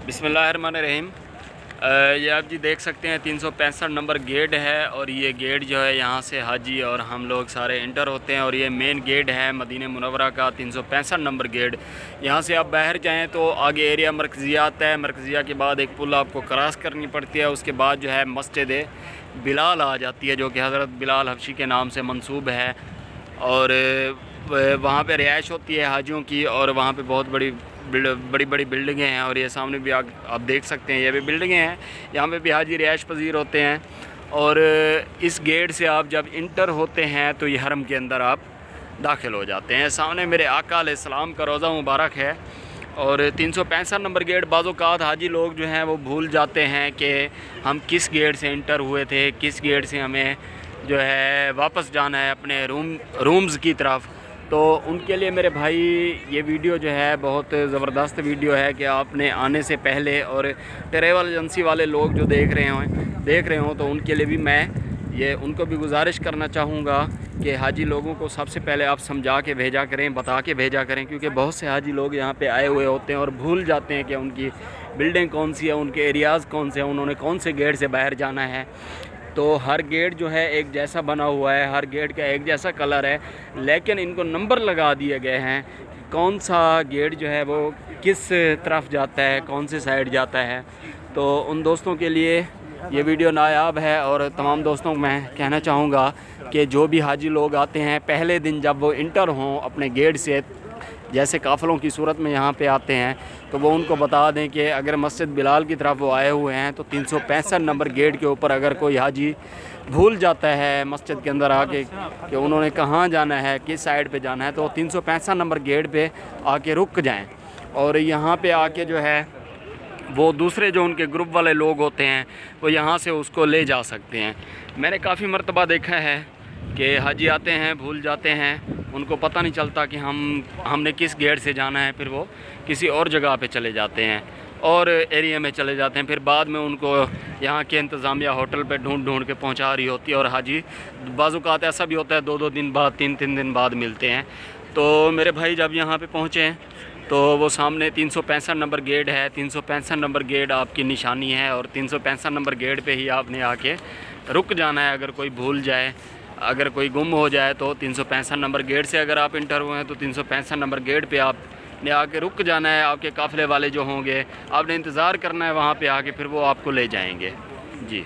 बिस्मिल्लाहिर्रहमानिर्रहीम। ये आप जी देख सकते हैं 365 नंबर गेट है और ये गेट जो है यहाँ से हाजी और हम लोग सारे इंटर होते हैं और ये मेन गेट है मदीना मुनव्वरा का 365 नंबर गेट। यहाँ से आप बाहर जाएं तो आगे एरिया मरकज़िया आता है। मरकज़िया के बाद एक पुल आपको क्रॉस करनी पड़ती है। उसके बाद जो है मस्जिद बिलाल आ जाती है जो कि हज़रत बिलाल हबशी के नाम से मंसूब है और वहाँ पे रिहाइश होती है हाजियों की और वहाँ पे बहुत बड़ी बड़ी बिल्डिंगें हैं और ये सामने भी आप देख सकते हैं, ये भी बिल्डिंगें हैं, यहाँ पे भी हाजी रिहाइश पजीर होते हैं। और इस गेट से आप जब इंटर होते हैं तो ये हरम के अंदर आप दाखिल हो जाते हैं। सामने मेरे आका अलैहिस्सलाम का रोज़ा मुबारक है और 365 नंबर गेट। बाज़ औक़ात हाजी लोग जो हैं वो भूल जाते हैं कि हम किस गेट से इंटर हुए थे, किस गेट से हमें जो है वापस जाना है अपने रूम्स की तरफ। तो उनके लिए मेरे भाई ये वीडियो जो है बहुत ज़बरदस्त वीडियो है कि आपने आने से पहले और ट्रैवल एजेंसी वाले लोग जो देख रहे हों तो उनके लिए भी मैं ये उनको भी गुजारिश करना चाहूँगा कि हाजी लोगों को सबसे पहले आप समझा के भेजा करें, बता के भेजा करें, क्योंकि बहुत से हाजी लोग यहाँ पे आए हुए होते हैं और भूल जाते हैं कि उनकी बिल्डिंग कौन सी है, उनके एरियाज़ कौन से हैं, उन्होंने कौन से गेट से बाहर जाना है। तो हर गेट जो है एक जैसा बना हुआ है, हर गेट का एक जैसा कलर है, लेकिन इनको नंबर लगा दिए गए हैं कि कौन सा गेट जो है वो किस तरफ जाता है, कौन से साइड जाता है। तो उन दोस्तों के लिए ये वीडियो नायाब है और तमाम दोस्तों को मैं कहना चाहूँगा कि जो भी हाजी लोग आते हैं पहले दिन जब वो इंटर हों अपने गेट से, जैसे काफ़िलों की सूरत में यहाँ पे आते हैं, तो वो उनको बता दें कि अगर मस्जिद बिलाल की तरफ वो आए हुए हैं तो 365 नंबर गेट के ऊपर अगर कोई हाजी भूल जाता है मस्जिद के अंदर आके कि उन्होंने कहाँ जाना है, किस साइड पे जाना है, तो 365 नंबर गेट पे आके रुक जाएं और यहाँ पे आके जो है वो दूसरे जो उनके ग्रुप वाले लोग होते हैं वो यहाँ से उसको ले जा सकते हैं। मैंने काफ़ी मरतबा देखा है कि हाजी आते हैं, भूल जाते हैं, उनको पता नहीं चलता कि हमने किस गेट से जाना है, फिर वो किसी और जगह पे चले जाते हैं और एरिया में चले जाते हैं। फिर बाद में उनको यहाँ के इंतज़ामिया होटल पे ढूंढ के पहुँचा रही होती है और हाजी बाज़ औक़ात ऐसा भी होता है 2-2 दिन बाद, 3-3 दिन बाद मिलते हैं। तो मेरे भाई जब यहाँ पे पहुँचे तो वो सामने 365 नंबर गेट है। 365 नंबर गेट आपकी निशानी है और 365 नंबर गेट पे ही आपने आके रुक जाना है। अगर कोई भूल जाए, अगर कोई गुम हो जाए तो 365 नंबर गेट से अगर आप इंटर हुए हैं तो 365 नंबर गेट पे आपने आके रुक जाना है। आपके काफ़िले वाले जो होंगे आपने इंतज़ार करना है वहाँ पे आके, फिर वो आपको ले जाएंगे। जी।